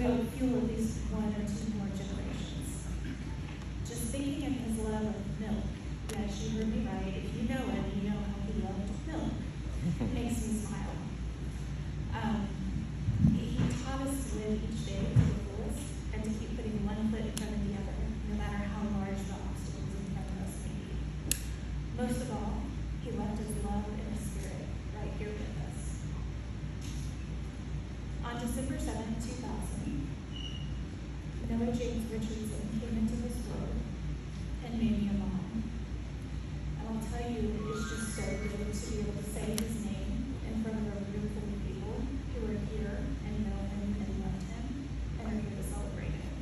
will fuel at least one or two more generations. Just thinking of his love of milk, yes, you heard me right, if you know it, you know how he loved milk, makes me smile. He taught us to live each day to the fullest and to keep putting one foot in front of the other, no matter how large the obstacles in front of us may be. Most of all, he left his love in his spirit right here with us. On December 7th, 2000, Noah James Richardson came into this world and made me a mom. And I'll tell you, it's just so good to be able to say his name in front of a room full of people who are here and know him and love him and are here to celebrate him.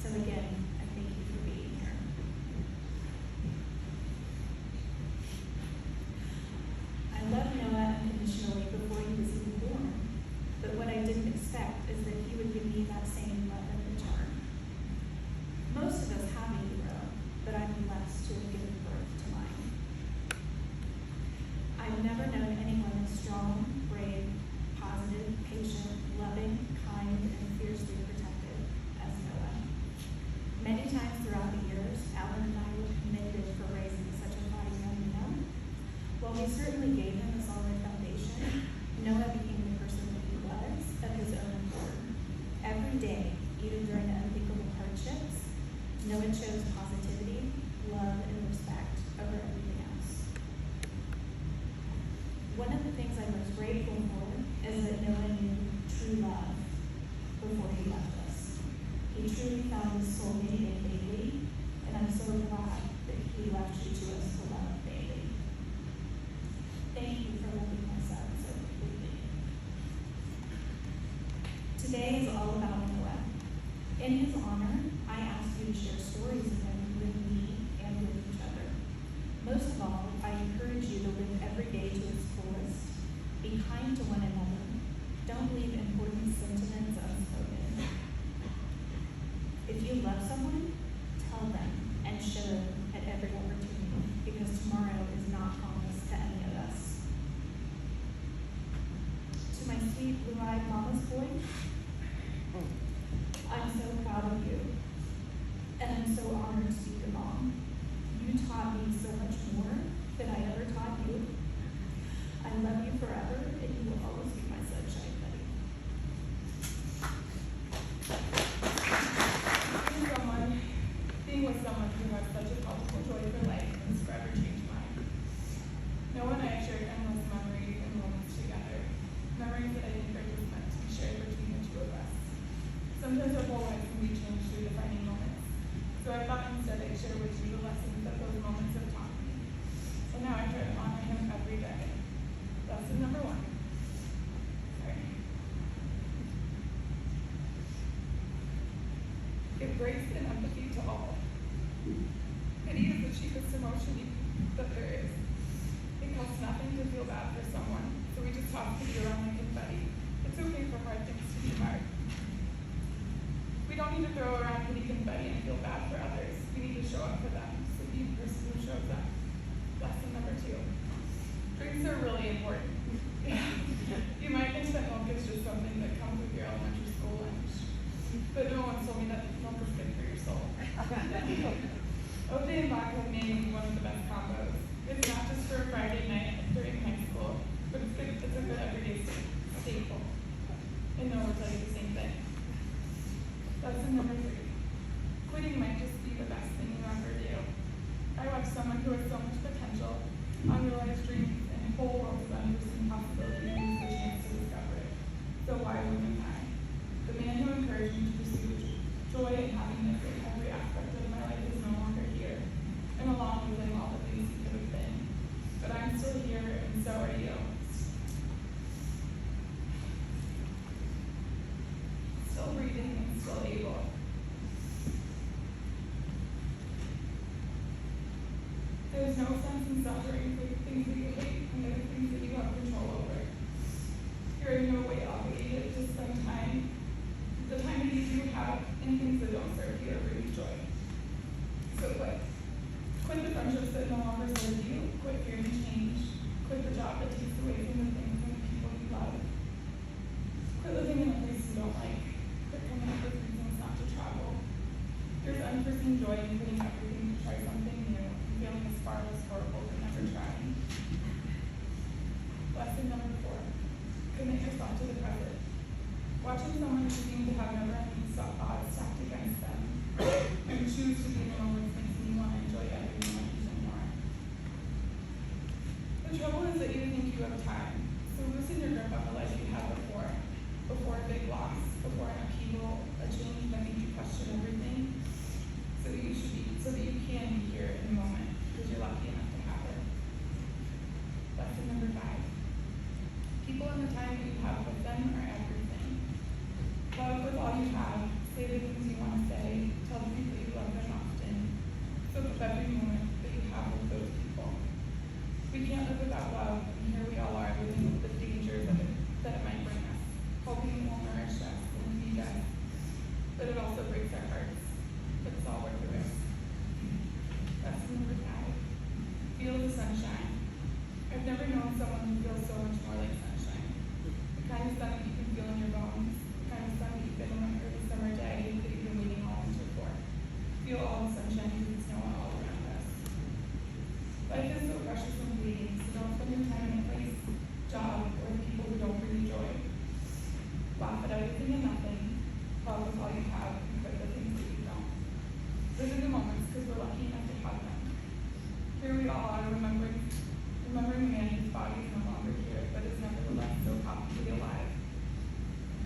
So again, I thank you for being here. I loved Noah unconditionally before he was even born, but what I didn't expect is that he would give me that same love in return. Most of us have a hero, but I'm blessed to have given birth to mine. I've never known anyone as strong, brave, positive, patient, loving, kind, and fiercely protective as Noah. Many times throughout the years, Alan and I were commended for raising such a fine young man. While we certainly gave him a solid foundation, Noah became the person that he was of his own accord. Every day, even during the unthinkable hardships, Noah chose positivity, love, and respect over everything else. One of the things I'm most grateful for is that Noah knew true love before he left us. He truly found his soulmate in Bailee, and I'm so glad that he left you to us to love Bailee. Thank you for loving my son so completely. Today is all about Noah. In his honor, I ask you to share stories of him with me and with each other. Most of all, I encourage you to live every day to its fullest. Be kind to one another. Don't leave important sentiments unspoken. If you love someone, tell them and show them at every opportunity, because tomorrow is not promised to any of us. To my sweet blue-eyed mama's boy, I'm so proud of you, and I'm so honored to be your mom. You taught me so much more than I ever taught you. I love you forever, and you will always be my sunshine buddy. Being with someone who has such a powerful joy for life has forever changed mine. Noah and I shared endless memories and moments together. Memories that I think are just meant to be shared between the two of us. Sometimes our whole lives can be changed through defining moments. So I thought instead I'd share with you the lessons that those moments have taught me. And now I try to honor him every day. Lesson number 1. Give grace and empathy to all. Pity is the cheapest emotion that there is. It costs nothing to feel bad for someone, so we just toss pity around like confetti. It's okay for hard things to be hard. We don't need to throw around pity confetti and feel bad for others. We need to show up for them, so be the person who shows up. Lesson number 2. Drinks are really important. You might think that milk is just something that comes with your elementary school lunch, but no one told me that milk is good for your soul. OJ and vodka may be one of the best combos. It's not just for a Friday night during high school, but it's a good everyday staple. And no one will tell you the same thing. Lesson number 3. Quitting might just be the best thing you ever do. commit yourself to the present. Watching someone who seems to have never-ending odds stacked against them and choose to be in the moments makes me want to enjoy every moment even more. The trouble is that you think you have time, so loosen your grip on the life you had before a big loss, before an upheaval, a change that made you question everything, so that you can be here in the moment, because you're lucky enough to have it. Lesson number 5. People in the time that you have with them are everything. Love with all you have, say the things you want to say, tell the people you love them often. Soak up every moment that you have with those people. We can't live without love, and here we all are living with the dangers that it might bring us, hoping it won't nourish us and feed us, but it also breaks our hearts. But it's all worth the risk. Lesson number 5. Feel the sunshine. I've never known someone who feels so much more like sunshine. The kind of sun that you can feel in your bones, the kind of sun that you get on an early summer day that you've been waiting all winter for. Feel all the sunshine because it's snow all around us. Life is so precious and fleeting, so don't spend your time in a place, job, or the people who don't bring you joy. Laugh at everything and nothing. Love with all you have and quit the things that you don't. Live in the moments because we're lucky enough to have them. Here we all are remembering a man whose body is no longer here, but is nevertheless so happy to be alive.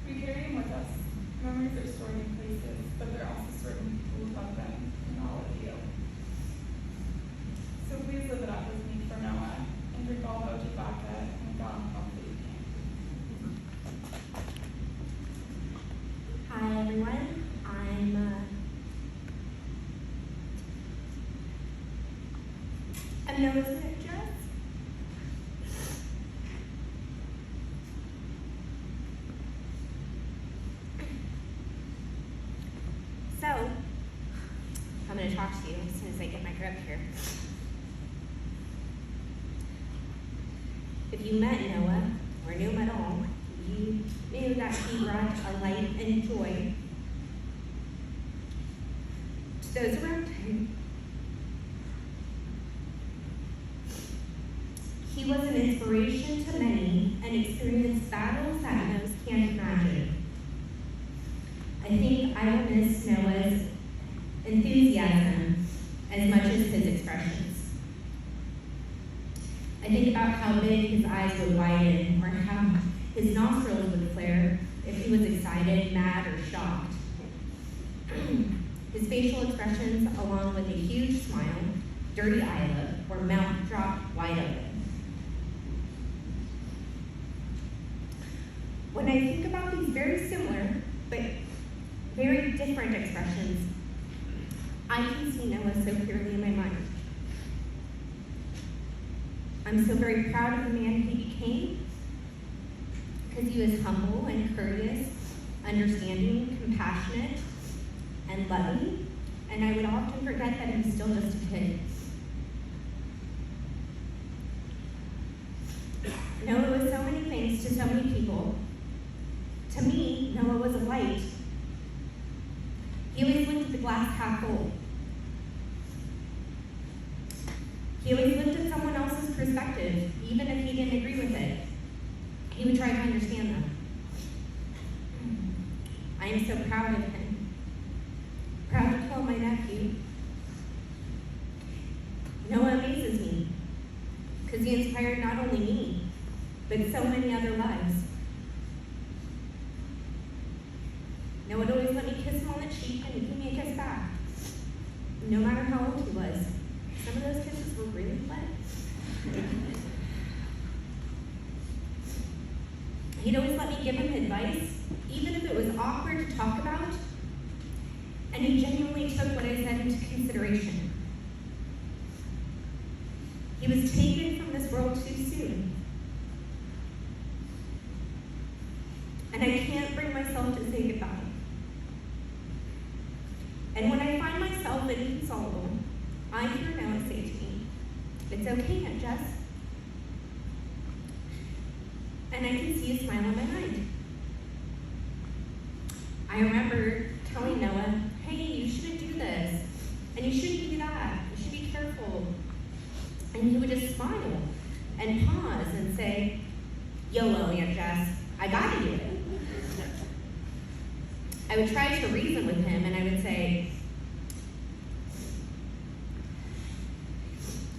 We carry him with us. Memories are stored in places, but there are also certain people who love them and all of you. So please live it up with me for Noah, and drink all Beau vodka and God help that you can. Hi everyone, I'm Noah's manager. So, I'm going to talk to you as soon as I get my grip here. If you met Noah, or knew him at all, you knew that he brought a light and joy to those around him. He was an inspiration to many and experienced battles that most can't imagine. I think I will miss Noah's enthusiasm as much as his expressions. I think about how big his eyes would widen or how his nostrils would flare if he was excited, mad, or shocked. His facial expressions, along with a huge smile, dirty eyelid, or mouth dropped wide open. When I think about these very similar, but very different expressions, I can see Noah so clearly in my mind. I'm so very proud of the man he became, because he was humble and courteous, understanding, compassionate, and loving, and I would often forget that he was still just a kid. Noah was so many things to so many people. To me, Noah was a light. He always looked at the glass half full. He always looked at someone else's perspective, even if he didn't agree with it. He would try to understand them. I am so proud of him. Proud to call my nephew. Noah amazes me, because he inspired not only me, but so many other lives. Noah would always let me kiss him on the cheek, and he'd give me a kiss back, no matter how old he was. Some of those kisses were really wet. He'd always let me give him advice, even if it was awkward to talk about, and he genuinely took what I said into consideration. He was taken from this world too soon. And I can't bring myself to say goodbye. And when I find myself inconsolable, I hear Noah say to me, "It's okay, Aunt Jess." And I can see a smile on my mind. I remember telling Noah, "Hey, you shouldn't do this, and you shouldn't do that, you should be careful." And he would just smile and pause and say, "YOLO, Aunt Jess, gotta do it. I would try to reason with him, and I would say,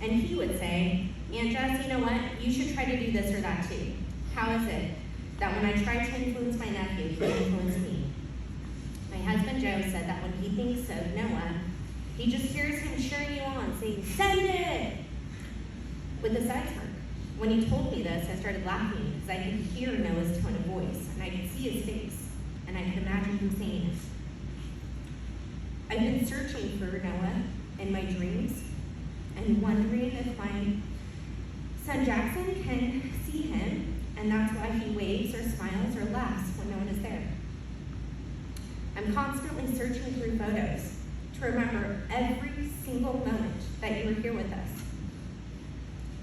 and he would say, Aunt Jess, you know what? You should try to do this or that too. How is it that when I try to influence my nephew, he influenced me? My husband Joe said that when he thinks of Noah, he just hears him cheering you on, saying, send it! With a side smirk. When he told me this, I started laughing because I could hear Noah's tone of voice, and I could see his face, and I could imagine him saying it. I've been searching for Noah in my dreams and wondering if my son Jackson can see him, and that's why he waves or smiles or laughs when no one is there. I'm constantly searching through photos to remember every single moment that you were here with us.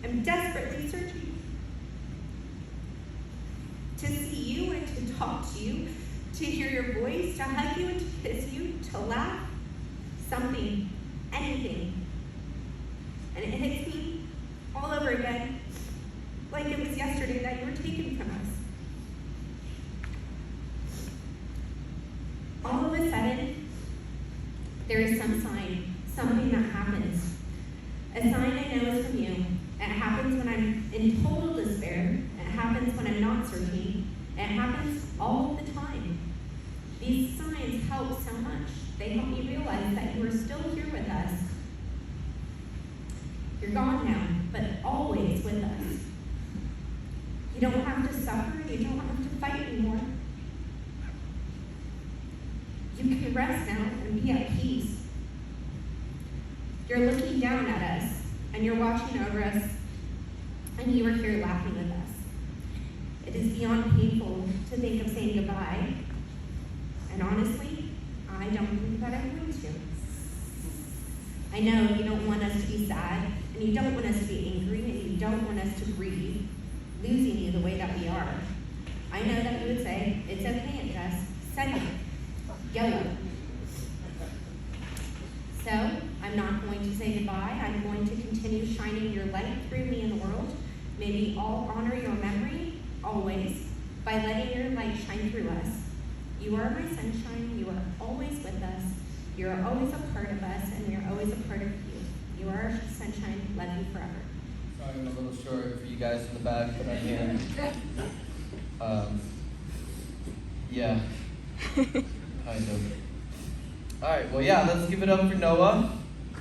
I'm desperately searching to see you and to talk to you, to hear your voice, to hug you and to kiss you, to laugh, something, anything. And it hits me all over again, like it was yesterday that you were taken from us. All of a sudden, there is some sign, something that happens. A sign I know is from you. It happens when I'm in total despair. It happens when I'm not searching. It happens all the time. These signs help so much. They help me realize that you are still here with us. You're gone now, but always with us. You don't have to suffer. You don't have to fight anymore. You can rest now and be at peace. You're looking down at us, and you're watching over us, and you are here laughing with us. It is beyond painful to think of saying goodbye, and honestly, I don't think that I'm going to. I know you don't want us to be sad, and you don't want us to be angry, and you don't want us to grieve, losing you the way that we are. I know that you would say, it's okay, Aunt Jess, send it, yellow. So, I'm not going to say goodbye. I'm going to continue shining your light through me in the world. May we all honor your memory, always, by letting your light shine through us. You are my sunshine. You are always with us. You are always a part of us, and we are always a part of you. You are our sunshine. Love you forever. Sorry, I'm a little short for you guys in the back, but I'm here. Yeah, kind of. All right, well, yeah, let's give it up for Noah.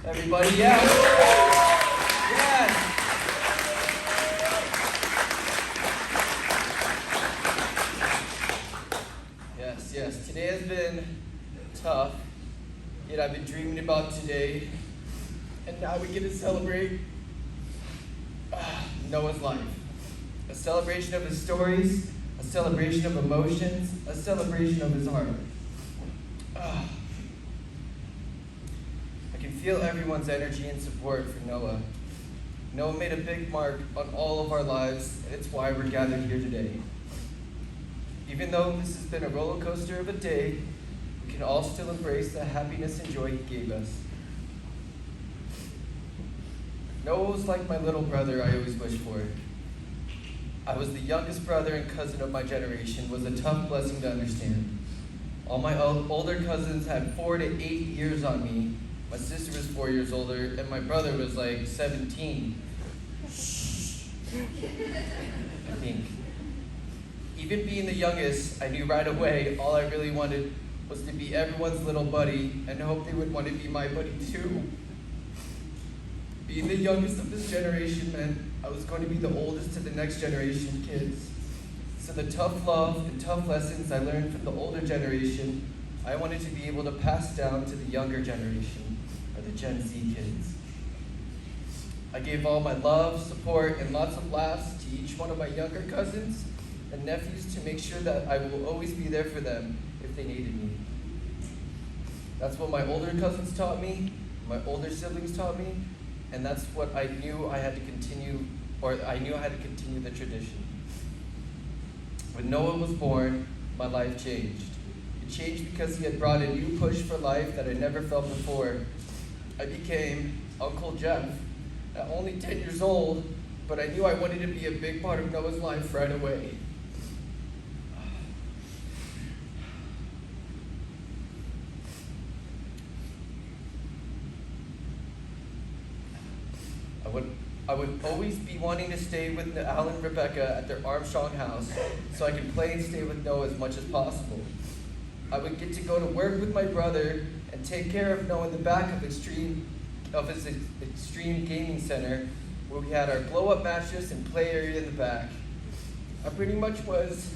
Everybody, yeah. Yes. Yes, yes. Today has been tough, yet I've been dreaming about today, and now we get to celebrate Noah's life. A celebration of his stories, a celebration of emotions, a celebration of his heart. I can feel everyone's energy and support for Noah. Noah made a big mark on all of our lives, and it's why we're gathered here today. Even though this has been a roller coaster of a day, we can all still embrace the happiness and joy he gave us. Noah was like my little brother I always wished for. I was the youngest brother and cousin of my generation. Was a tough blessing to understand. All my older cousins had 4 to 8 years on me. My sister was 4 years older, and my brother was like 17. I think. Even being the youngest, I knew right away all I really wanted was to be everyone's little buddy and hope they would want to be my buddy too. Being the youngest of this generation meant I was going to be the oldest to the next generation kids. So the tough love and tough lessons I learned from the older generation, I wanted to be able to pass down to the younger generation, or the Gen Z kids. I gave all my love, support, and lots of laughs to each one of my younger cousins and nephews to make sure that I will always be there for them if they needed me. That's what my older cousins taught me, my older siblings taught me, and that's what I knew I had to continue, or I knew I had to continue the tradition. When Noah was born, my life changed. It changed because he had brought a new push for life that I never felt before. I became Uncle Jeff at only 10 years old, but I knew I wanted to be a big part of Noah's life right away. I would always be wanting to stay with Alan and Rebecca at their Armstrong house so I could play and stay with Noah as much as possible. I would get to go to work with my brother and take care of Noah in the back of his extreme gaming center where we had our blow-up mattress and play area in the back. I pretty much was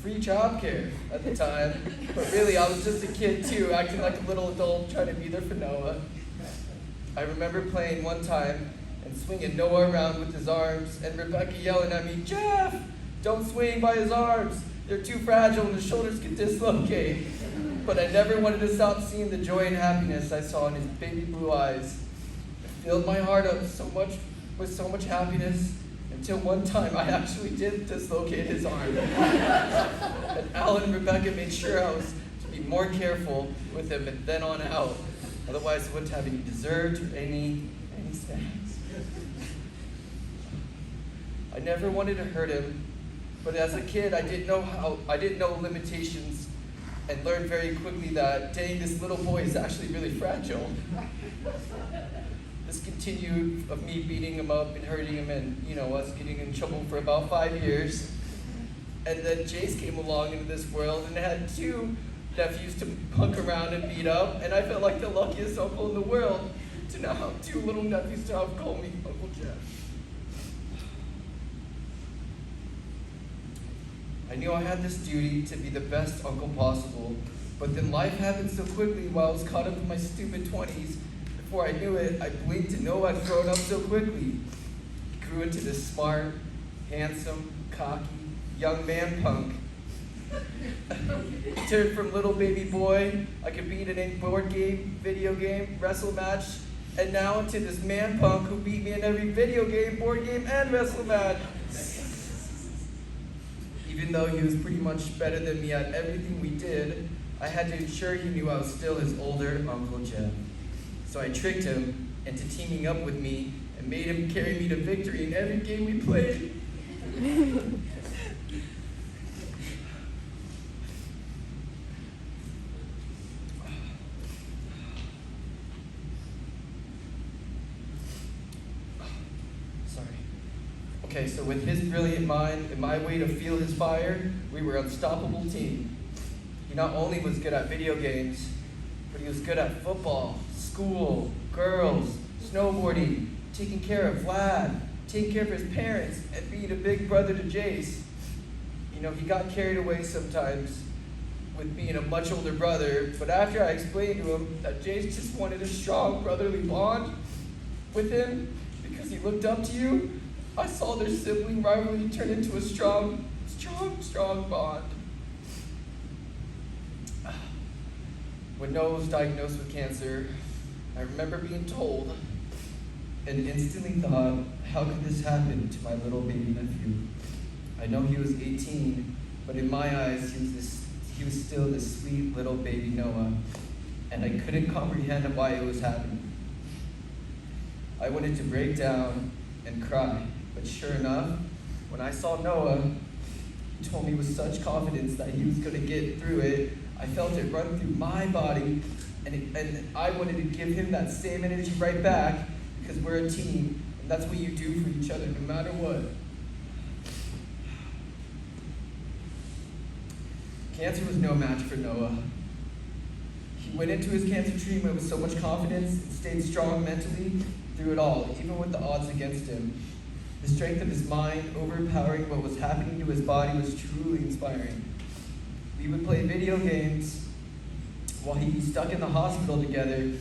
free childcare at the time, but really I was just a kid too, acting like a little adult trying to be there for Noah. I remember playing one time and swinging Noah around with his arms and Rebecca yelling at me, "Jeff, don't swing by his arms. They're too fragile and his shoulders could dislocate." But I never wanted to stop seeing the joy and happiness I saw in his baby blue eyes. It filled my heart up with so much happiness until one time I actually did dislocate his arm. And Alan and Rebecca made sure I was to be more careful with him and then on out. Otherwise I wouldn't have any dessert or any snacks. I never wanted to hurt him, but as a kid I didn't know limitations and learned very quickly that, dang, this little boy is actually really fragile. This continued of me beating him up and hurting him and, us getting in trouble for about 5 years. And then Jace came along into this world and had 2 nephews to punk around and beat up, and I felt like the luckiest uncle in the world to now have 2 little nephews to have call me Uncle Jeff. I knew I had this duty to be the best uncle possible, but then life happened so quickly while I was caught up in my stupid 20s. Before I knew it, I blinked and know I'd grown up so quickly. He grew into this smart, handsome, cocky, young man punk. He turned from little baby boy I could beat in any board game, video game, wrestle match, and now into this man punk who beat me in every video game, board game, and wrestle match. Even though he was pretty much better than me at everything we did, I had to ensure he knew I was still his older Uncle Jeff. So I tricked him into teaming up with me and made him carry me to victory in every game we played. Okay, so with his brilliant mind and my way to feel his fire, we were an unstoppable team. He not only was good at video games, but he was good at football, school, girls, snowboarding, taking care of Vlad, taking care of his parents, and being a big brother to Jace. He got carried away sometimes with being a much older brother, but after I explained to him that Jace just wanted a strong brotherly bond with him because he looked up to you, I saw their sibling rivalry turn into a strong bond. When Noah was diagnosed with cancer, I remember being told and instantly thought, how could this happen to my little baby nephew? I know he was 18, but in my eyes, he was still this sweet little baby Noah, and I couldn't comprehend why it was happening. I wanted to break down and cry. But sure enough, when I saw Noah, he told me with such confidence that he was going to get through it. I felt it run through my body, and I wanted to give him that same energy right back because we're a team, and that's what you do for each other no matter what. Cancer was no match for Noah. He went into his cancer treatment with so much confidence and stayed strong mentally through it all, even with the odds against him. The strength of his mind, overpowering what was happening to his body, was truly inspiring. We would play video games while he'd be stuck in the hospital together,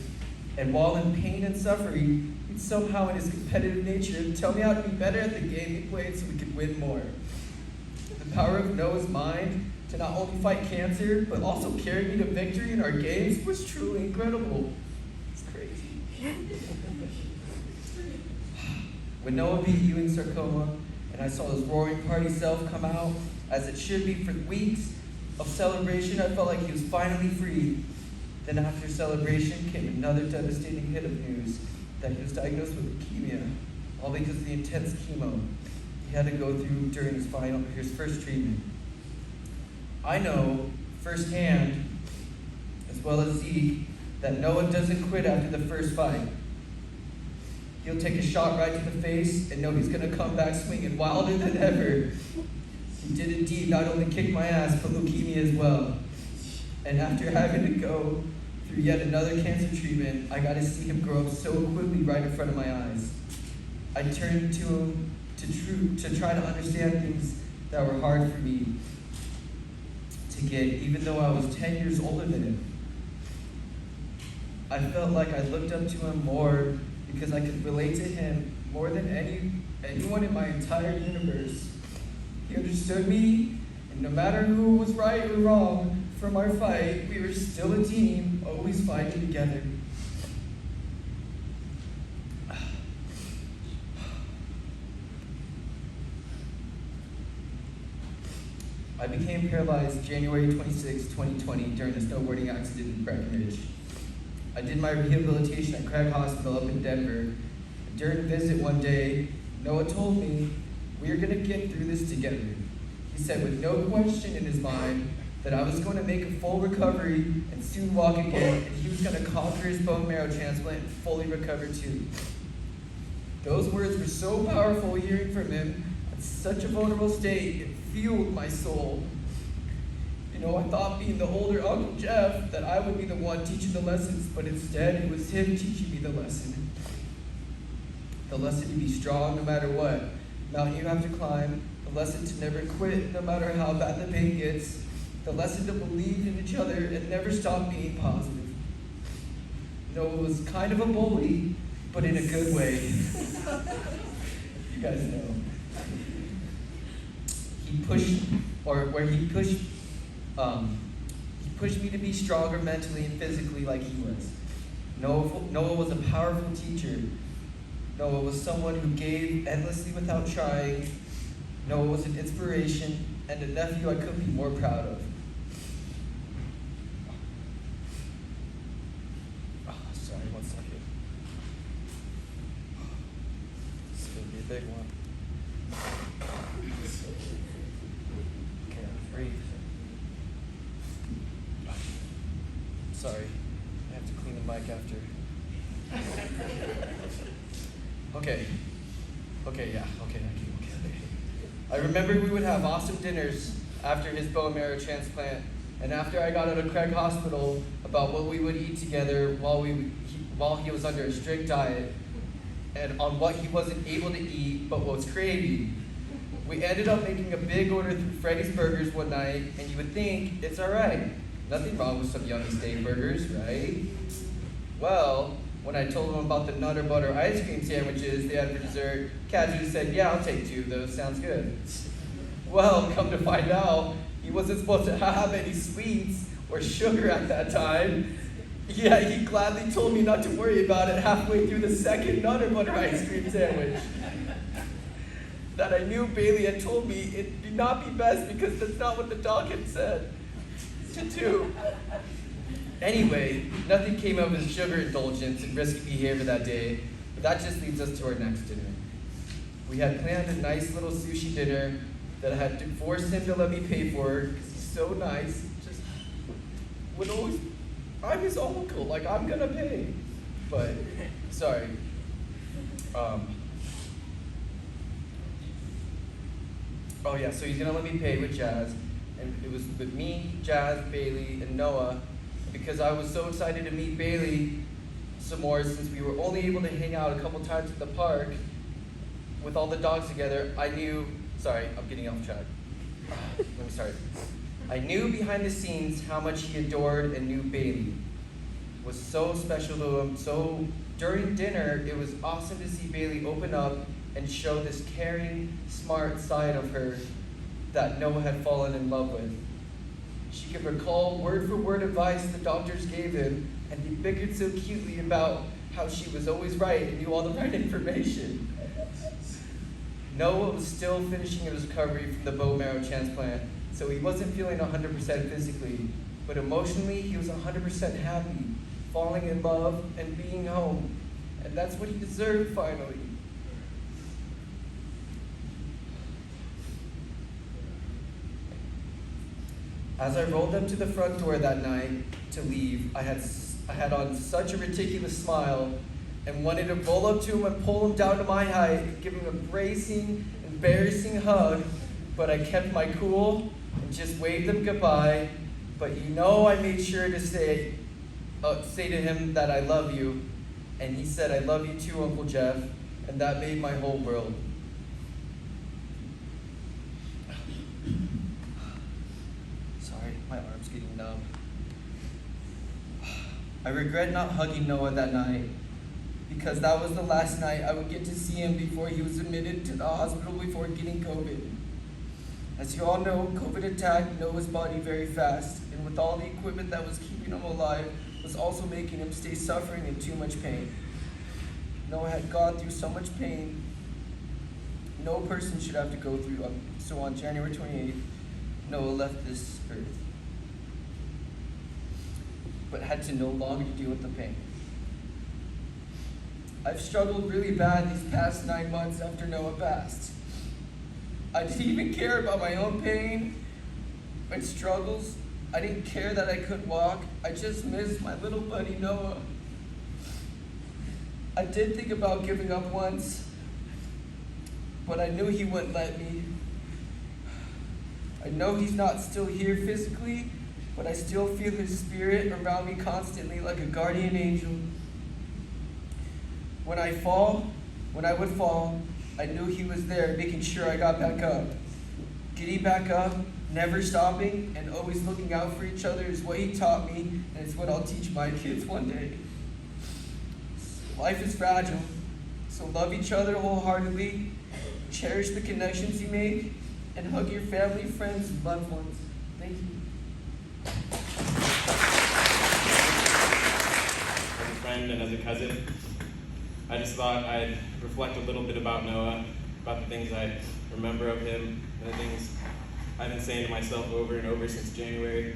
and while in pain and suffering, he'd somehow, in his competitive nature, tell me how to be better at the game we played so we could win more. The power of Noah's mind to not only fight cancer, but also carry me to victory in our games was truly incredible. It's crazy. When Noah beat Ewing sarcoma, and I saw his roaring party self come out, as it should be for weeks of celebration, I felt like he was finally free. Then after celebration came another devastating hit of news that he was diagnosed with leukemia, all because of the intense chemo he had to go through during his first treatment. I know firsthand, as well as Zeke, that Noah doesn't quit after the first fight. He'll take a shot right to the face and know he's gonna come back swinging wilder than ever. He did indeed not only kick my ass, but leukemia as well. And after having to go through yet another cancer treatment, I got to see him grow up so quickly right in front of my eyes. I turned to him to try to understand things that were hard for me to get, even though I was 10 years older than him. I felt like I looked up to him more because I could relate to him more than anyone in my entire universe. He understood me, and no matter who was right or wrong from our fight, we were still a team, always fighting together. I became paralyzed January 26, 2020 during a snowboarding accident in Breckenridge. I did my rehabilitation at Craig Hospital up in Denver. During a visit one day, Noah told me, "We're gonna get through this together." He said with no question in his mind that I was going to make a full recovery and soon walk again, and he was gonna conquer his bone marrow transplant and fully recover too. Those words were so powerful hearing from him at such a vulnerable state, it fueled my soul. You know, I thought being the older Uncle Jeff that I would be the one teaching the lessons, but instead it was him teaching me the lesson. The lesson to be strong no matter what mountain you have to climb, the lesson to never quit no matter how bad the pain gets, the lesson to believe in each other and never stop being positive. Noah was kind of a bully, but in a good way. You guys know. He pushed me to be stronger mentally and physically like he was. Noah was a powerful teacher. Noah was someone who gave endlessly without trying. Noah was an inspiration and a nephew I couldn't be more proud of. Sorry, 1 second. This is going to be a big one. Okay, breathe. Sorry, I have to clean the mic after. Okay, I remember we would have awesome dinners after his bone marrow transplant, and after I got out of Craig Hospital, about what we would eat together while he was under a strict diet, and on what he wasn't able to eat but was craving. We ended up making a big order through Freddy's Burgers one night, and you would think it's all right. Nothing wrong with some yummy steak burgers, right? Well, when I told him about the nutter butter ice cream sandwiches they had for dessert, casually said, "Yeah, I'll take 2 of those, sounds good." Well, come to find out, he wasn't supposed to have any sweets or sugar at that time. Yeah, he gladly told me not to worry about it halfway through the second nutter butter ice cream sandwich. That I knew Bailee had told me it'd not be best because that's not what the doc had said to do. Anyway, nothing came of his sugar indulgence and risky behavior that day, but that just leads us to our next dinner. We had planned a nice little sushi dinner that I had to force him to let me pay for because he's so nice. Just would always, I'm his uncle, like I'm gonna pay. But, sorry. Oh yeah, so he's gonna let me pay with Jazz, and it was with me, Jazz, Bailee, and Noah. Because I was so excited to meet Bailee some more since we were only able to hang out a couple times at the park with all the dogs together, I knew, sorry, I'm getting off track. Let me start. I knew behind the scenes how much he adored and knew Bailee was so special to him. So during dinner, it was awesome to see Bailee open up and show this caring, smart side of her that Noah had fallen in love with. She could recall word-for-word advice the doctors gave him, and he bickered so cutely about how she was always right and knew all the right information. Noah was still finishing his recovery from the bone marrow transplant, so he wasn't feeling 100% physically, but emotionally he was 100% happy, falling in love and being home, and that's what he deserved finally. As I rolled up to the front door that night to leave, I had on such a ridiculous smile and wanted to roll up to him and pull him down to my height and give him a bracing, embarrassing hug, but I kept my cool and just waved him goodbye. But I made sure to say to him that I love you, and he said, I love you too, Uncle Jeff, and that made my whole world. Sorry, my arm's getting numb. I regret not hugging Noah that night, because that was the last night I would get to see him before he was admitted to the hospital before getting COVID. As you all know, COVID attacked Noah's body very fast, and with all the equipment that was keeping him alive, was also making him stay suffering in too much pain. Noah had gone through so much pain no person should have to go through. So on January 28th, Noah left this earth, but had to no longer deal with the pain. I've struggled really bad these past 9 months after Noah passed. I didn't even care about my own pain and struggles. I didn't care that I couldn't walk. I just missed my little buddy Noah. I did think about giving up once, but I knew he wouldn't let me. I know he's not still here physically, but I still feel his spirit around me constantly like a guardian angel. When I would fall, I knew he was there making sure I got back up. Getting back up, never stopping, and always looking out for each other is what he taught me, and it's what I'll teach my kids one day. Life is fragile, so love each other wholeheartedly, cherish the connections you make, and hug your family, friends, and loved ones. Thank you. As a friend and as a cousin, I just thought I'd reflect a little bit about Noah, about the things I remember of him, and the things I've been saying to myself over and over since January.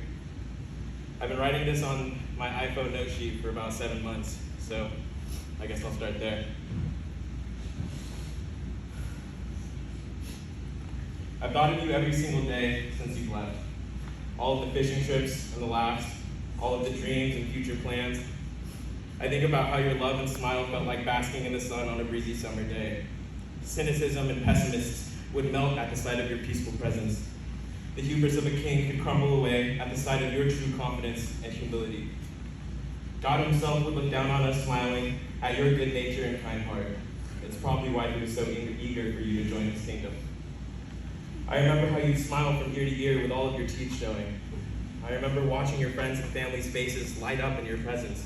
I've been writing this on my iPhone note sheet for about 7 months, so I guess I'll start there. I've thought of you every single day since you've left. All of the fishing trips and the laughs, all of the dreams and future plans. I think about how your love and smile felt like basking in the sun on a breezy summer day. Cynicism and pessimists would melt at the sight of your peaceful presence. The hubris of a king could crumble away at the sight of your true confidence and humility. God himself would look down on us smiling at your good nature and kind heart. It's probably why he was so eager for you to join his kingdom. I remember how you'd smile from ear to ear with all of your teeth showing. I remember watching your friends and family's faces light up in your presence.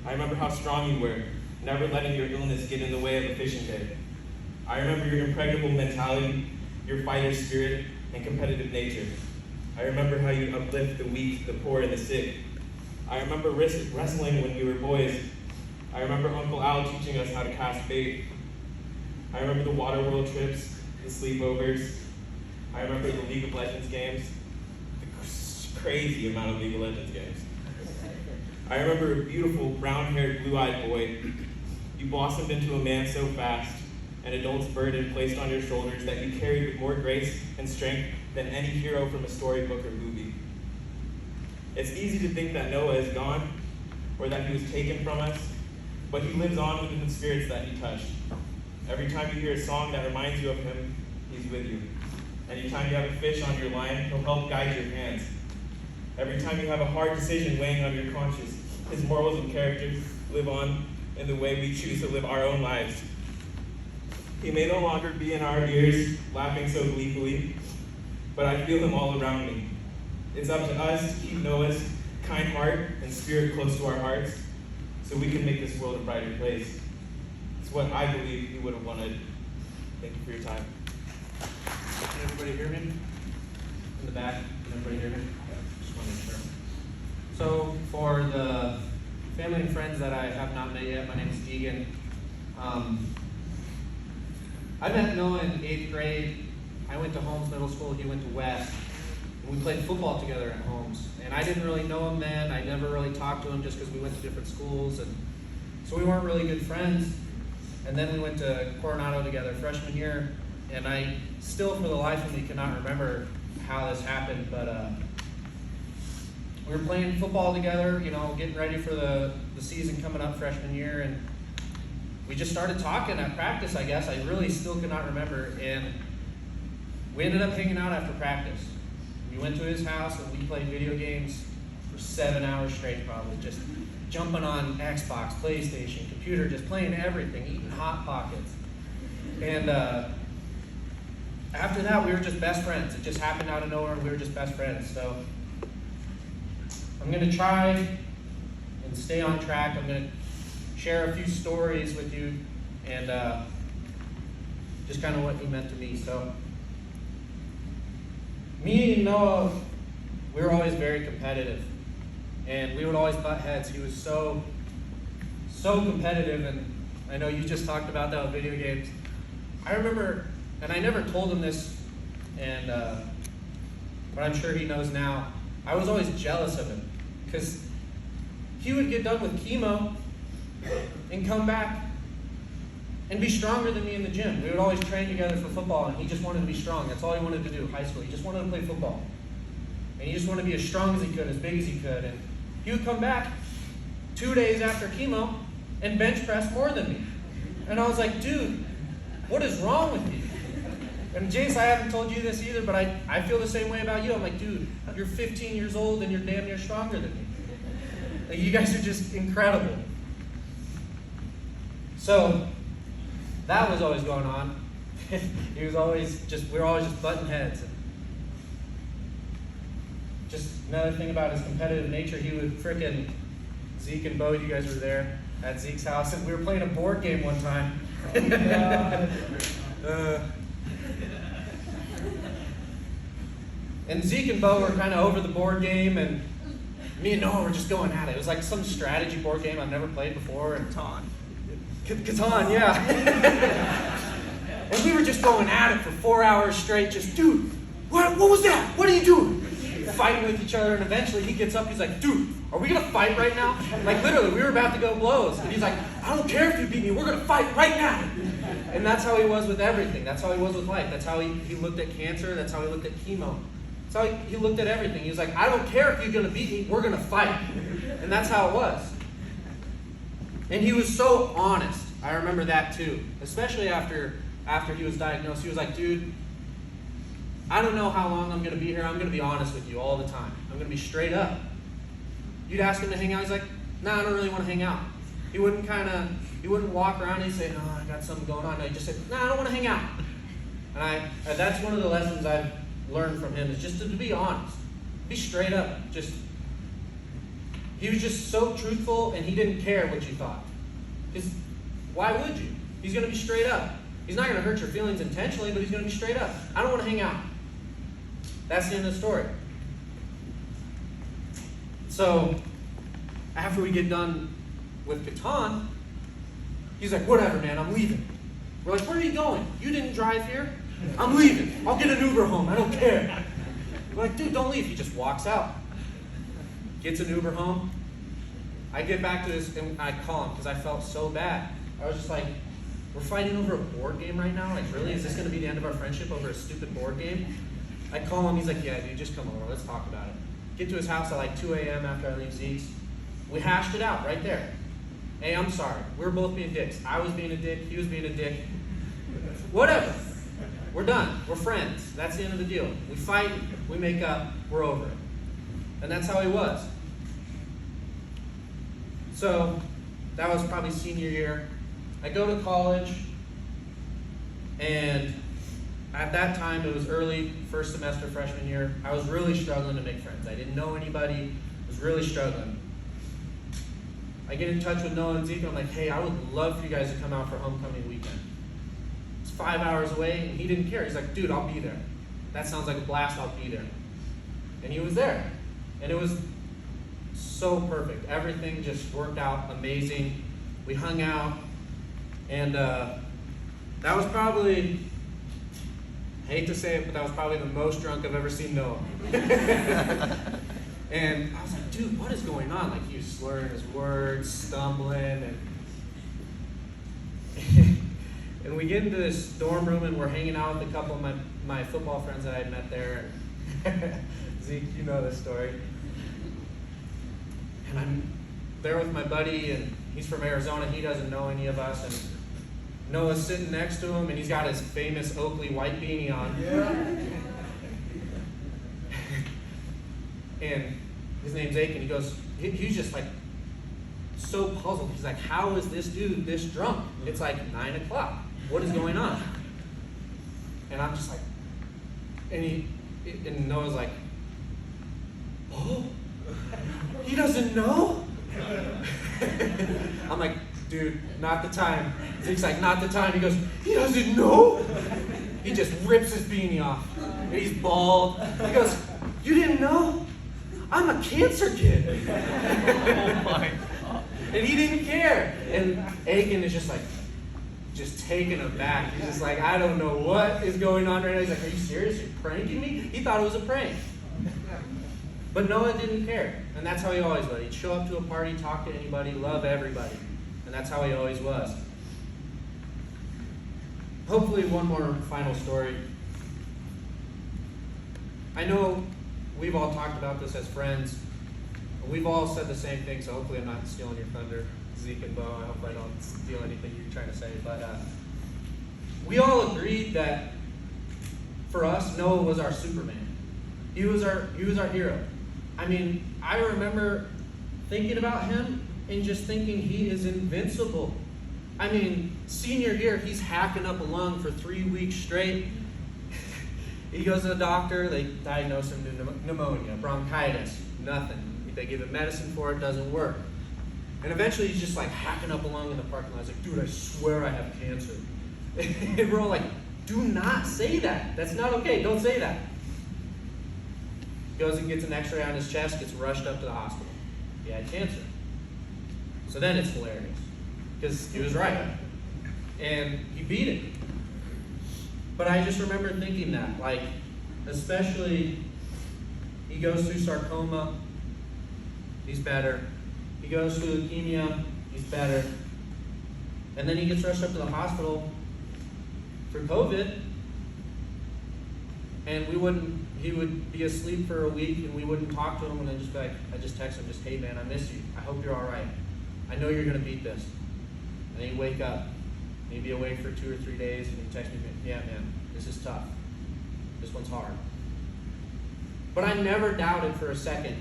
I remember how strong you were, never letting your illness get in the way of a fishing day. I remember your impregnable mentality, your fighter spirit, and competitive nature. I remember how you uplift the weak, the poor, and the sick. I remember wrestling when we were boys. I remember Uncle Al teaching us how to cast bait. I remember the water world trips, the sleepovers. I remember the League of Legends games, the crazy amount of League of Legends games. I remember a beautiful, brown-haired, blue-eyed boy. You blossomed into a man so fast, an adult's burden placed on your shoulders that you carried with more grace and strength than any hero from a storybook or movie. It's easy to think that Noah is gone, or that he was taken from us, but he lives on within the spirits that he touched. Every time you hear a song that reminds you of him, he's with you. Anytime you have a fish on your line, he'll help guide your hands. Every time you have a hard decision weighing on your conscience, his morals and character live on in the way we choose to live our own lives. He may no longer be in our ears, laughing so gleefully, but I feel him all around me. It's up to us to keep Noah's kind heart and spirit close to our hearts so we can make this world a brighter place. It's what I believe he would have wanted. Thank you for your time. Can everybody hear me? In the back, can everybody hear me? Just want to make sure. So for the family and friends that I have not met yet, my name is Deegan. I met Noah in 8th grade. I went to Holmes Middle School, he went to West. And we played football together at Holmes. And I didn't really know him then. I never really talked to him just because we went to different schools. And so we weren't really good friends. And then we went to Coronado together freshman year. And I still, for the life of me, cannot remember how this happened, but we were playing football together, getting ready for the season coming up freshman year, and we just started talking at practice, I guess. I really still cannot remember. And we ended up hanging out after practice. We went to his house and we played video games for 7 hours straight probably, just jumping on Xbox, PlayStation, computer, just playing everything, eating Hot Pockets. And after that, we were just best friends. It just happened out of nowhere, and we were just best friends. So I'm going to try and stay on track. I'm going to share a few stories with you and just kind of what he meant to me. So me and Noah, we were always very competitive, and we would always butt heads. He was so competitive, and I know you just talked about that with video games. I remember, and I never told him this, and but I'm sure he knows now, I was always jealous of him, because he would get done with chemo and come back and be stronger than me in the gym. We would always train together for football, and he just wanted to be strong. That's all he wanted to do, high school. He just wanted to play football. And he just wanted to be as strong as he could, as big as he could. And he would come back 2 days after chemo and bench press more than me. And I was like, dude, what is wrong with you? And Jace, I haven't told you this either, but I feel the same way about you. I'm like, dude, you're 15 years old and you're damn near stronger than me. Like, you guys are just incredible. So that was always going on. We were always just butting heads. And just another thing about his competitive nature, he would frickin' Zeke and Beau, you guys were there at Zeke's house, and we were playing a board game one time. And Zeke and Beau were kind of over the board game, and me and Noah were just going at it. It was like some strategy board game I've never played before. And Catan, yeah. And we were just going at it for 4 hours straight, just, dude, what was that? What are you doing? Fighting with each other, and eventually he gets up, he's like, dude, are we gonna fight right now? Like, literally, we were about to go blows. And he's like, I don't care if you beat me, we're gonna fight right now. And that's how he was with everything. That's how he was with life. That's how he looked at cancer. That's how he looked at chemo. That's how he looked at everything. He was like, I don't care if you're gonna beat me, we're gonna fight. And that's how it was. And he was so honest. I remember that too. Especially after he was diagnosed. He was like, dude, I don't know how long I'm going to be here. I'm going to be honest with you all the time. I'm going to be straight up. You'd ask him to hang out. He's like, nah, I don't really want to hang out. He wouldn't walk around and he'd say, no, I got something going on. No, he'd just say, nah, I don't want to hang out. And that's one of the lessons I've learned from him, is just to be honest. Be straight up. He was just so truthful, and he didn't care what you thought. Because why would you? He's going to be straight up. He's not going to hurt your feelings intentionally, but he's going to be straight up. I don't want to hang out. That's the end of the story. So, after we get done with Catan, he's like, whatever, man, I'm leaving. We're like, where are you going? You didn't drive here? I'm leaving. I'll get an Uber home. I don't care. We're like, dude, don't leave. He just walks out. Gets an Uber home. I get back to this, and I call him because I felt so bad. I was just like, we're fighting over a board game right now? Like, really? Is this going to be the end of our friendship over a stupid board game? I call him. He's like, yeah, dude, just come over. Let's talk about it. Get to his house at like 2 a.m. after I leave Zeke's. We hashed it out right there. Hey, I'm sorry. We were both being dicks. I was being a dick. He was being a dick. Whatever. We're done. We're friends. That's the end of the deal. We fight. We make up. We're over it. And that's how he was. So that was probably senior year. I go to college, and at that time, it was early, first semester, freshman year. I was really struggling to make friends. I didn't know anybody. I was really struggling. I get in touch with Noah and Zeke, and I'm like, hey, I would love for you guys to come out for homecoming weekend. It's 5 hours away, and he didn't care. He's like, dude, I'll be there. That sounds like a blast. I'll be there. And he was there. And it was so perfect. Everything just worked out amazing. We hung out. And that was probably, hate to say it, but that was probably the most drunk I've ever seen Noah. And I was like, dude, what is going on? Like, he was slurring his words, stumbling, and we get into this dorm room, and we're hanging out with a couple of my football friends that I had met there. Zeke, you know this story. And I'm there with my buddy, and he's from Arizona. He doesn't know any of us, and Noah's sitting next to him, and he's got his famous Oakley white beanie on. And his name's Zeke, and he's just like so puzzled. He's like, how is this dude this drunk? It's like 9 o'clock. What is going on? And I'm just like, and Noah's like, oh, he doesn't know? I'm like, dude, not the time. Zeke's like, not the time. He goes, he doesn't know? He just rips his beanie off. And he's bald. He goes, you didn't know? I'm a cancer kid. Oh my God. And he didn't care. And Aiken is just like, just taken aback. He's just like, I don't know what is going on right now. He's like, are you serious? You're pranking me? He thought it was a prank. But Noah didn't care. And that's how he always was. He'd show up to a party, talk to anybody, love everybody. And that's how he always was. Hopefully one more final story. I know we've all talked about this as friends. We've all said the same thing, so hopefully I'm not stealing your thunder, Zeke and Beau. I hope I don't steal anything you're trying to say. But we all agreed that for us, Noah was our Superman. He was our hero. I mean, I remember thinking about him and just thinking he is invincible. I mean, senior year, he's hacking up a lung for 3 weeks straight. He goes to the doctor, they diagnose him with pneumonia, bronchitis, nothing. They give him medicine for it, doesn't work. And eventually he's just like hacking up a lung in the parking lot. He's like, dude, I swear I have cancer. And we're all like, do not say that. That's not okay, don't say that. Goes and gets an x-ray on his chest, gets rushed up to the hospital. He had cancer. So then it's hilarious, because he was right. And he beat it. But I just remember thinking that, like, especially, he goes through sarcoma, he's better. He goes through leukemia, he's better. And then he gets rushed up to the hospital for COVID, and he would be asleep for a week, and we wouldn't talk to him, and I just text him, hey man, I miss you. I hope you're all right. I know you're gonna beat this. And he'd wake up, and he'd be awake for 2 or 3 days, and he'd text me, yeah man, this is tough. This one's hard. But I never doubted for a second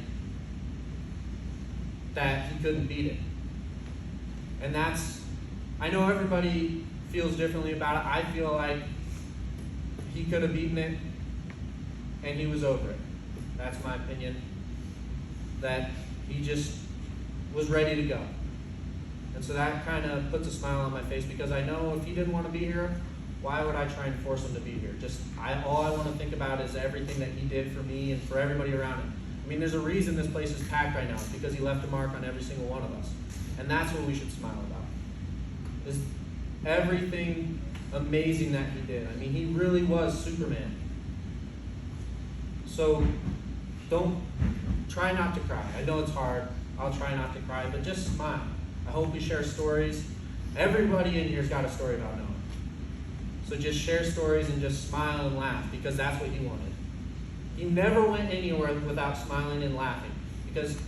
that he couldn't beat it. And I know everybody feels differently about it. I feel like he could have beaten it, and he was over it. That's my opinion. That he just was ready to go. And so that kind of puts a smile on my face, because I know if he didn't want to be here, why would I try and force him to be here? All I want to think about is everything that he did for me and for everybody around him. I mean, there's a reason this place is packed right now. It's because he left a mark on every single one of us. And that's what we should smile about. Is everything amazing that he did. I mean, he really was Superman. So try not to cry. I know it's hard. I'll try not to cry, but just smile. I hope we share stories. Everybody in here's got a story about Noah. So just share stories and just smile and laugh, because that's what he wanted. He never went anywhere without smiling and laughing, because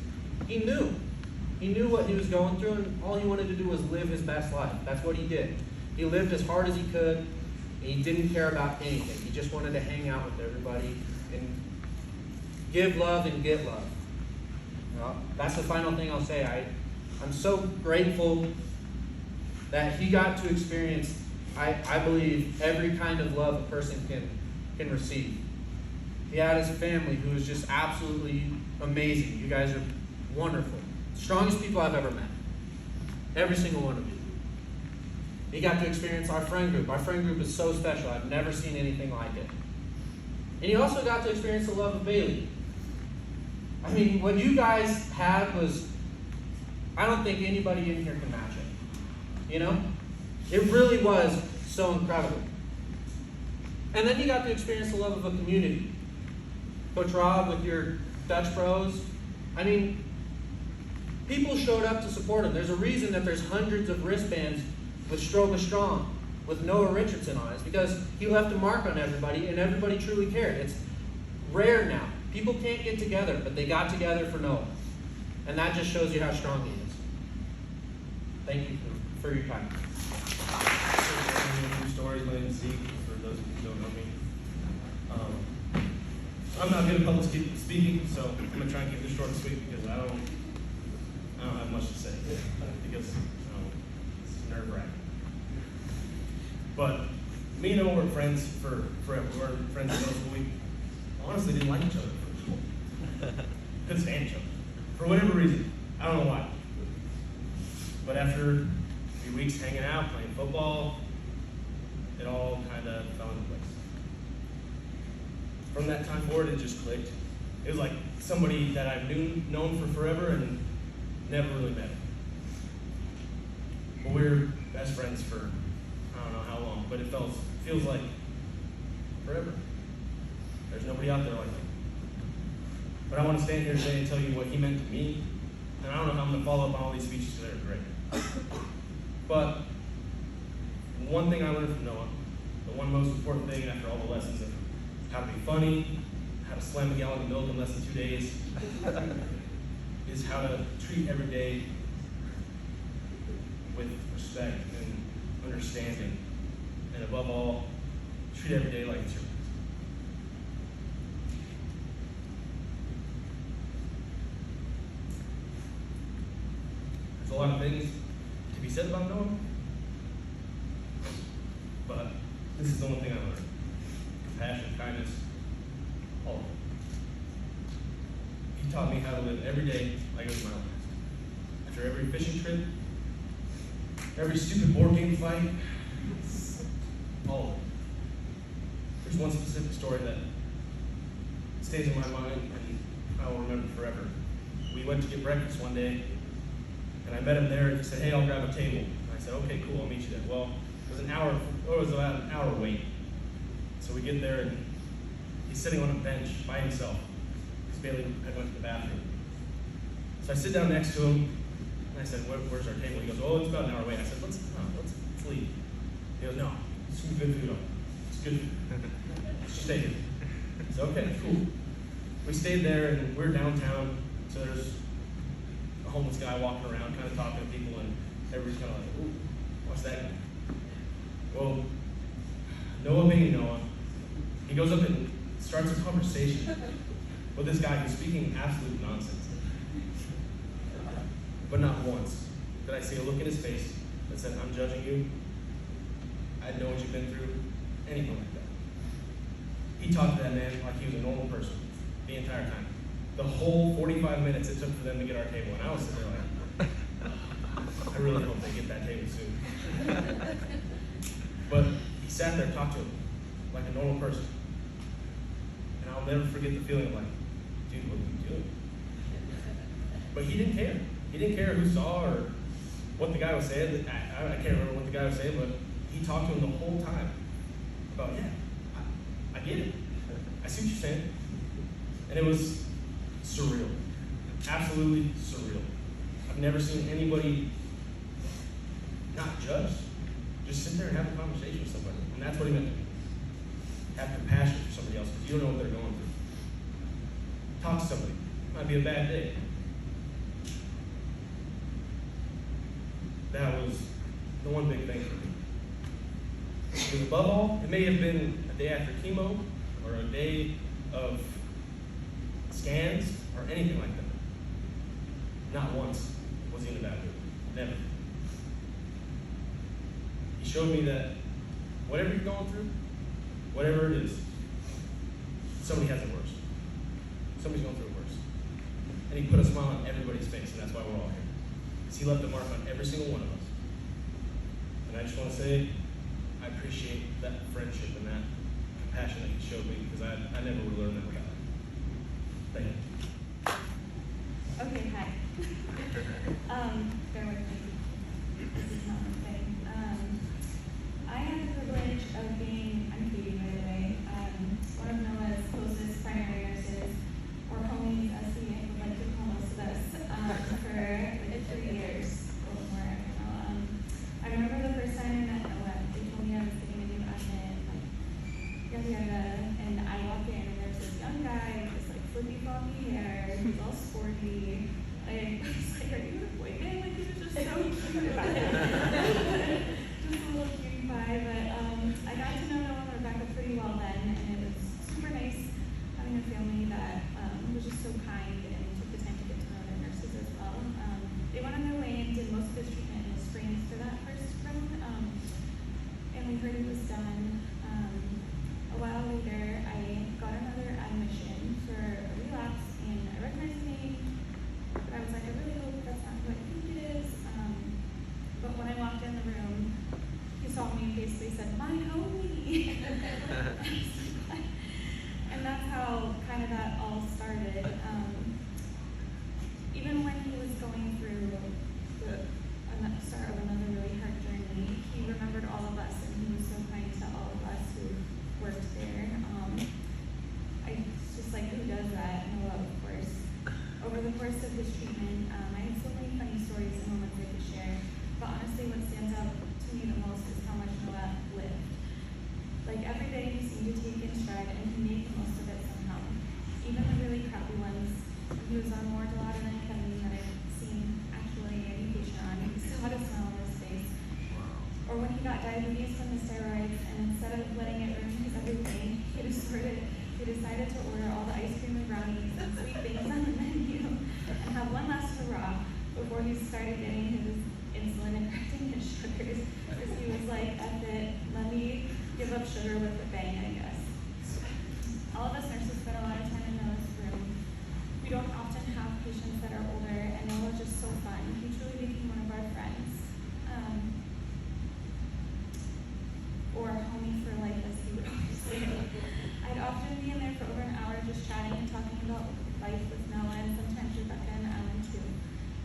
he knew. He knew what he was going through, and all he wanted to do was live his best life. That's what he did. He lived as hard as he could, and he didn't care about anything. He just wanted to hang out with everybody and give love and get love. Well, that's the final thing I'll say. I'm so grateful that he got to experience, I believe, every kind of love a person can receive. He had his family, who was just absolutely amazing. You guys are wonderful. Strongest people I've ever met. Every single one of you. He got to experience our friend group. Our friend group is so special. I've never seen anything like it. And he also got to experience the love of Bailee. I mean, what you guys had was, I don't think anybody in here can match it. You know? It really was so incredible. And then you got to experience the love of a community. Coach Rob, with your Dutch Bros, I mean, people showed up to support him. There's a reason that there's hundreds of wristbands with Stroba Strong, with Noah Richardson on it. It's because he left a mark on everybody, and everybody truly cared. It's rare now. People can't get together, but they got together for Noah. And that just shows you how strong he is. Thank you for your time. stories. My name is Zeke, for those of you who don't know me. I'm not good at public speaking, so I'm gonna try and keep this short and sweet because I don't have much to say because it's nerve-wracking. But me and Noah were friends for forever. We were friends in middle school. We honestly didn't like each other at first. Couldn't stand each other for whatever reason. I don't know why. But after a few weeks hanging out, playing football, it all kind of fell into place. From that time forward, it just clicked. It was like somebody that I've known for forever and never really met. But we were best friends for I don't know how long, but it feels like forever. There's nobody out there like him. But I want to stand here today and tell you what he meant to me. And I don't know how I'm going to follow up on all these speeches because they're great. But one thing I learned from Noah, the one most important thing after all the lessons of how to be funny, how to slam a gallon of milk in less than 2 days, is how to treat every day with respect and understanding. And above all, treat every day like it's your last. There's a lot of things to be said about Noah, but this is the one thing I learned. Compassion, kindness, all of it. He taught me how to live every day like it was my last. After every fishing trip, every stupid board game fight, all of it. There's one specific story that stays in my mind and I will remember forever. We went to get breakfast one day, and I met him there, and he said, "Hey, I'll grab a table." And I said, "Okay, cool, I'll meet you there." Well, it was about an hour wait. So we get there, and he's sitting on a bench by himself, because Bailee had went to the bathroom. So I sit down next to him, and I said, "Where's our table?" He goes, "Oh, it's about an hour away." I said, let's leave. He goes, "No, it's some good food on it. It's good food. Stay here." I said, "Okay, cool." We stayed there, and we're downtown, so there's a homeless guy walking around, kind of talking to people, and everybody's kind of like, "Ooh, what's that guy?" Well, Noah being Noah, he goes up and starts a conversation with this guy who's speaking absolute nonsense. But not once did I see a look in his face that said, "I'm judging you. I know what you've been through," anything like that. He talked to that man like he was a normal person the entire time. The whole 45 minutes it took for them to get our table, and I was sitting there like, I really hope they get that table soon. But he sat there and talked to him like a normal person. And I'll never forget the feeling of like, dude, what are you doing? But he didn't care. He didn't care who saw or what the guy was saying. I can't remember what the guy was saying, but he talked to him the whole time about, I get it. I see what you're saying. And it was surreal. Absolutely surreal. I've never seen anybody not judged. Just sit there and have a conversation with somebody. And that's what he meant to me. Have compassion for somebody else because you don't know what they're going through. Talk to somebody. It might be a bad day. That was the one big thing for me. Because above all, it may have been a day after chemo or a day of scans or anything like that. Not once was he in a bad mood. Never. He showed me that whatever you're going through, whatever it is, somebody has it worse. Somebody's going through it worse. And he put a smile on everybody's face, and that's why we're all here. Because he left a mark on every single one of us. And I just want to say, I appreciate that friendship and that compassion that he showed me, because I never would learn that without him. Thank you. Okay, hi. Bear with me. This is not my thing. I had the privilege of being, I'm Katie by the way, one of Noah's closest primary nurses, or homies as he would like to call most of us, for like 3 years, a little more, I don't know. I remember the first time I met Noah, they told me I was getting a new admit, like, yada yada, and I walked in and there was this young guy with this like flippy floppy hair, he was all sporty. I was like, "Are you a boy band?" Like, he was just so cute about it. Just a little cutie pie, but I got to know Noah and Rebecca pretty well then, and it was super nice having a family that was just so kind and took the time to get to know their nurses as well. They went on their way and did most of his treatment in the spring for that first round, and we heard he was done. A while later, I got another admission for a relapse, and I recognized the name, but I was like, I really hope that's not who I think it is. But when I walked in the room, he saw me and basically said, "My homie." And that's how kind of that all started. Even when he was going through the start of another really hard journey, he remembered all of us, and he was so kind to all of us who worked there. It's just like, who does that? Noah, of course. Over the course of his treatment, I had so many funny stories and moments I could share, but honestly what stands out to me the most is how much Noah lived. Like every day he seemed to take in stride, and he made the most of it somehow. Even the really crappy ones, he was on more Dilaudid than ketamine that I've seen actually any patient on. He still had a smile on his face. Or when he got diabetes from the steroids, and instead of letting it ruin his everything, he decided to order all the ice cream and brownies and sweet things on the menu and have one last hurrah before he started getting his insulin and correcting his sugars. Because he was like, F it, let me give up sugar with a bang, I guess. All of us nurses spend a lot of time in Noah's room. We don't often have patients that are older, and Noah was just so fun. He truly became one of our friends. Or homie for life, as he would always say. I'd often be in there for over an hour just chatting and talking about life with Noah, and sometimes Rebecca and Alan too.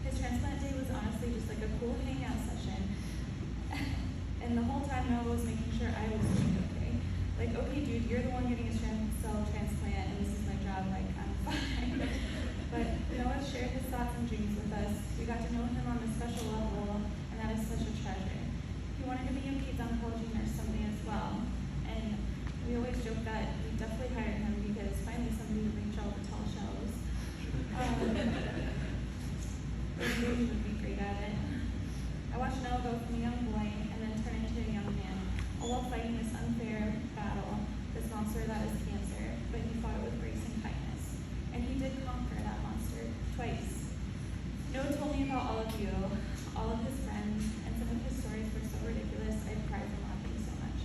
His transplant day was honestly just like a cool hangout session. And the whole time Noah was making sure I was doing okay. Like, okay dude, you're the one getting a stem cell transplant, and this is my job, like, I'm fine. But Noah shared his thoughts and dreams with us. We got to know him on a special level, and that is such a treasure. He wanted to be a peds oncology nurse someday as well, and we always joke that we definitely hired him because finally somebody would reach all the tall shelves. But he would be great at it. I watched Noah go from a young boy and then turn into a young man, all while fighting this unfair battle, this monster that is cancer, but he fought it with grace and kindness. And he did conquer that monster twice. Noah told me about all of you, all of his friends, and some of his stories were so ridiculous I cried from laughing so much.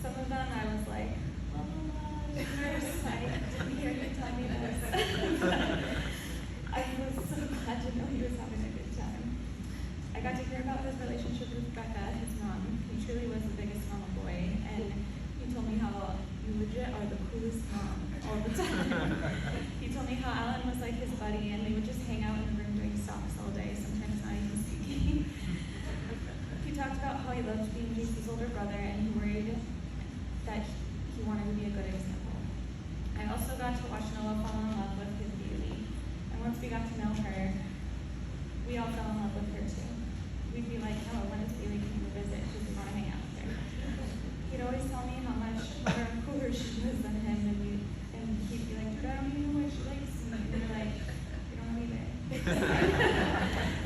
Some of them I was like, la la la, nurse, I didn't hear you tell me this. I was so glad to know he was having a good time. I got to hear about his relationship with Becca, his mom. He truly was the biggest mama boy, and he told me how you legit are the coolest mom all the time. He told me how Alan was like his buddy, and they would just hang out in the room doing stocks all day, sometimes not even speaking. He talked about how he loved being Jason's older brother, and he worried that he wanted to be a good example. I also got to watch Noah fall in love with his Bailee, and once we got to know her, we all fell in love with her too. We'd be like, "Oh, when is Bailee coming to visit? Because we want to hang out with her." He'd always tell me how much better and cooler she was than him, and he'd be like, "Dude, I don't even know why she likes me." And we're like, "We don't know either."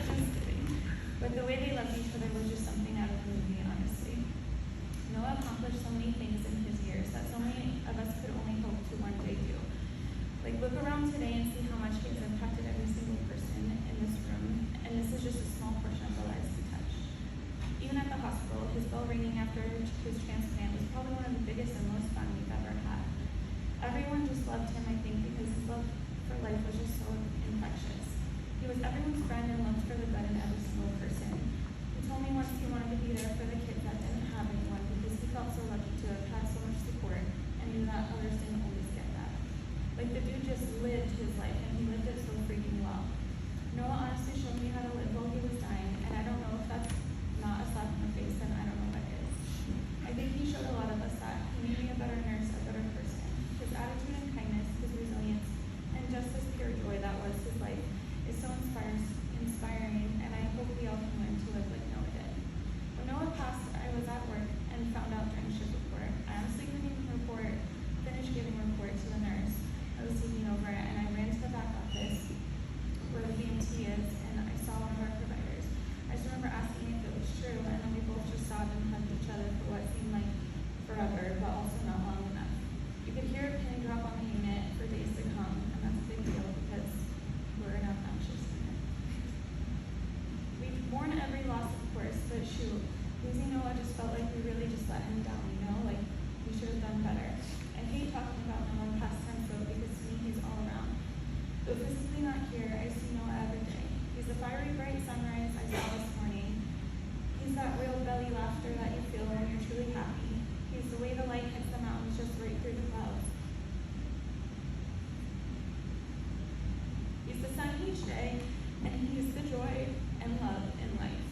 Just kidding. But the way they loved each other was just something out of the movie, honestly. Noah accomplished so many things in his years that so many of us could only hope to one day do. Like, look around today and see how much he has impacted every single person in this room, and this is just a small portion of the lives he touched. Even at the hospital, his bell ringing after his transplant was probably one of the biggest and most fun we've ever had. Everyone just loved him, I think, because his love for life was just so infectious. He was everyone's friend and looked for the good in every single person. He told me once he wanted to be there for the kids that didn't have anyone because he felt so lucky to have had so much support and knew that others didn't always get that. Like, the dude just lived his life, and he lived it so freaking well. Noah honestly showed me how to live while he was dying, and I don't know if that's not a slap in the face, then I don't know what is. I think he showed a lot of us that. He made me a better nurse, a better person. His attitude and kindness, his resilience, and just his pure joy that was his life is so inspiring, and I hope we all can learn to live like Noah did. When Noah passed, I was at work and found out during shift report. I honestly couldn't even finish giving report fiery bright sunrise I saw this morning. He's that real belly laughter that you feel when you're truly happy. He's the way the light hits the mountains just right through the clouds. He's the sun each day, and he's the joy and love in life.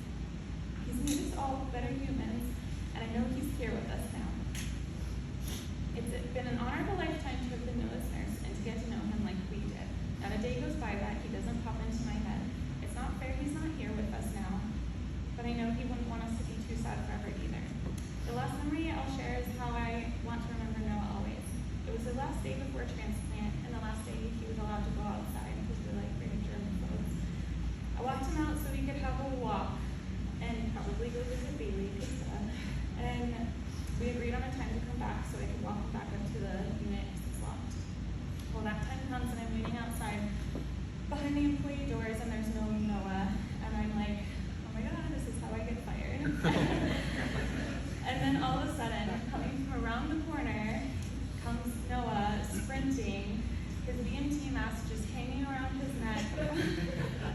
He's made us all better humans, and I know he's here with us now. It's been an honor of a lifetime to have been Noah's nurse and to get to know him like we did. Not a day goes by that he doesn't pop into my head. It's not fair he's not here with us now, but I know he wouldn't want us to be too sad forever either. The last memory I'll share is how I want to remember Noah always. It was the last day before transplant and the last day he was allowed to go outside because we're like very germaphobes. I walked him out so we could have a walk and probably go visit Bailee, and we agreed on a time to come back so I could walk him back up to the unit because it's locked. Well, that time comes and I'm waiting outside behind the employee doors and there's no Noah, and I'm like, oh my god, this is how I get fired. And then all of a sudden, coming from around the corner, comes Noah sprinting, his BMT mask just hanging around his neck,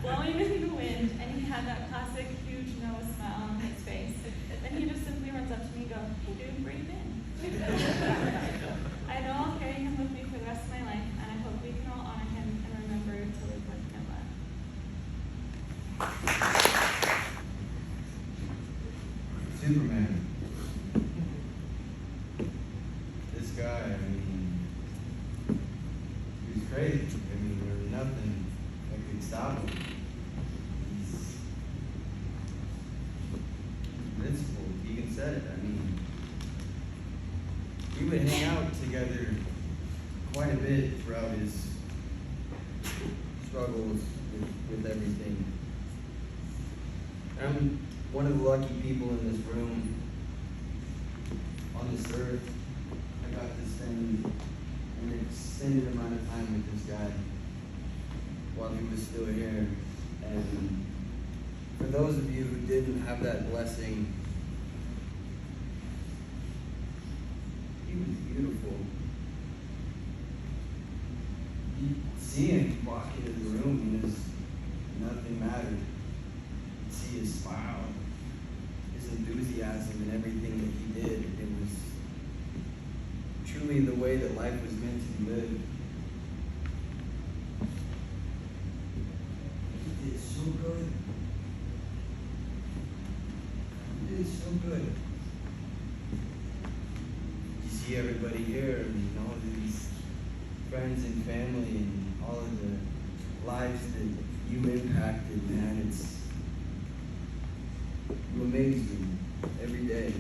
blowing in the wind, and he had that classic huge Noah smile on his face. Then he just simply runs up to me and goes, hey dude, breathe in. I know I'll carry him with me for the rest of my life, and I hope we can all honor him and remember to live with Noah. Superman. This guy, I mean, he was crazy. I mean, there was nothing that could stop him. He's invincible. Deegan said it. I mean, we would hang out together quite a bit throughout his struggles with everything. I'm one of the lucky people in this room, on this earth. I got to spend an extended amount of time with this guy while he was still here. And for those of you who didn't have that blessing, he was beautiful. You see him walk into the room and nothing mattered. You see his smile, his enthusiasm, and everything that he did. It was truly the way that life was meant to be lived. He did so good. He did so good. You see everybody here and all of these friends and family and all of the lives that you impacted, man. You amaze me every day.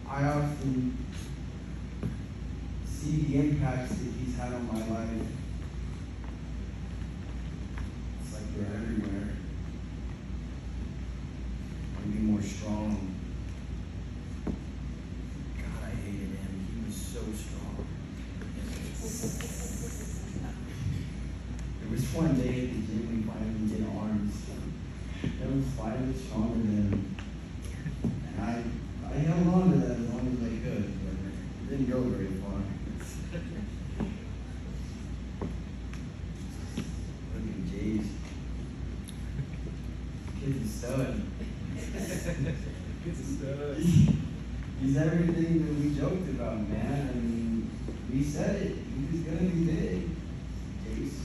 I often see the impacts that he's had on my life. It's like they're everywhere. I want to be more strong. God, I hated him. He was so strong. There was one day at the gym we finally did arms. That was finally stronger than him. And I held on to that as long as I could, but it didn't go very far. Look at Jay's. Kid's a stud. Kid's a stud. He's everything that we joked about, man. I mean, we said it. He was gonna be big. Jace,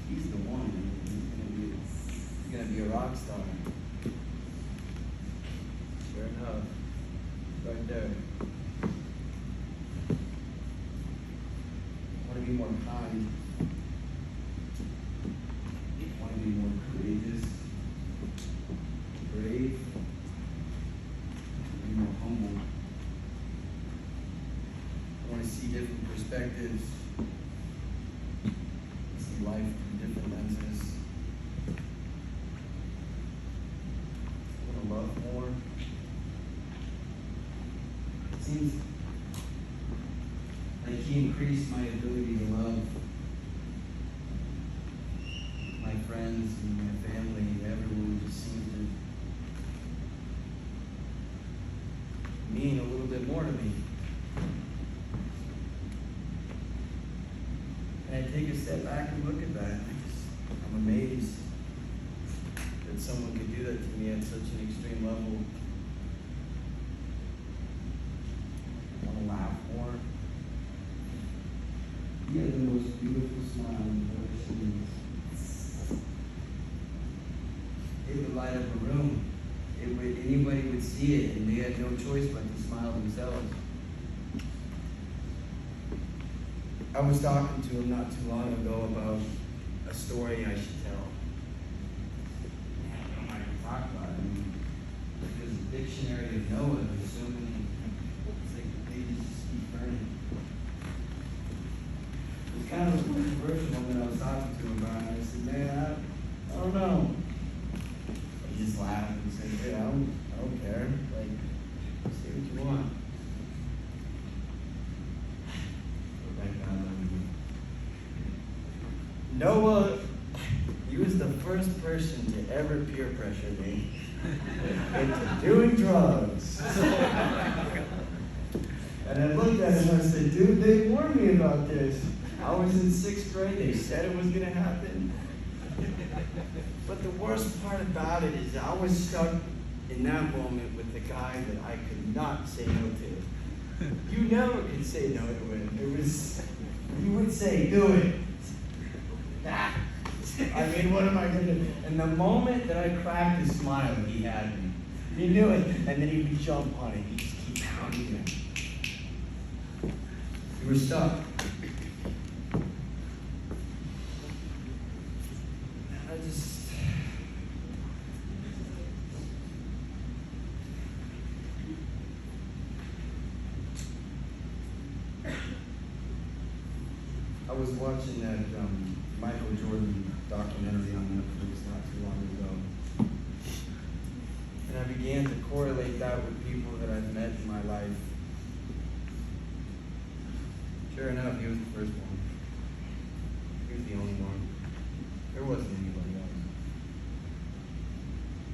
he's the one. He's gonna be a rock star. Sure enough. Right there. I want to be more kind. I want to be more courageous, brave, be more humble. I want to see different perspectives, see life through different lenses. I want to love more. It seems like he increased my ability to love my friends and my family and everyone. Just seemed to mean a little bit more to me. And take a step back and look at that. I'm amazed that someone could do that to me at such an extreme level. I want to laugh more. You had the most beautiful smile I've ever seen. It would light up a room. Anybody would see it, and they had no choice but to smile themselves. I was talking to him not too long ago about a story I should tell. I don't know how to talk about it. I mean, because the dictionary of Noah, there's so many, it's like the pages just keep burning. It was kind of a controversial when I was talking to him about it. I said, man, I don't know. He just laughed and said, hey, I don't care. Like, say what you want. Noah, he was the first person to ever peer pressure me into doing drugs. And I looked at him and I said, dude, they warned me about this. I was in 6th grade, they said it was gonna happen. But the worst part about it is I was stuck in that moment with the guy that I could not say no to. You never could say no to him. It was, you would say, do it. I mean, what am I going to do? And the moment that I cracked a smile, he had me. He knew it. And then he would jump on it. He'd just keep pounding it. You were stuck. I was watching that Michael Jordan documentary on Netflix not too long ago. And I began to correlate that with people that I've met in my life. Sure enough, he was the first one. He was the only one. There wasn't anybody else.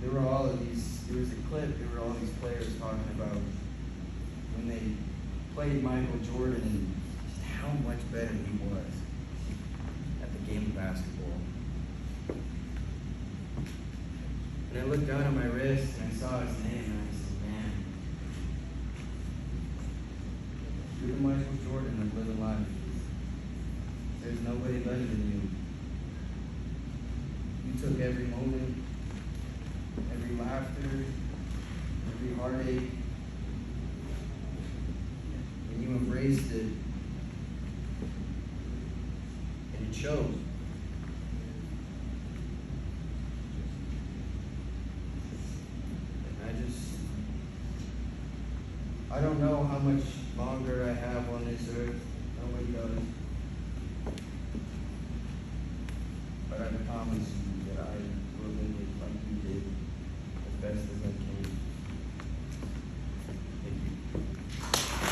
There were all of these, there was a clip, there were all these players talking about when they played Michael Jordan and just how much better he was at the game of basketball. And I looked down at my wrist and I saw his name and I said, man, you're the Michael Jordan of living life. There's nobody better than you. You took every moment, every laughter, every heartache, and you embraced it, and it showed. I don't know how much longer I have on this earth. Nobody does. But I promise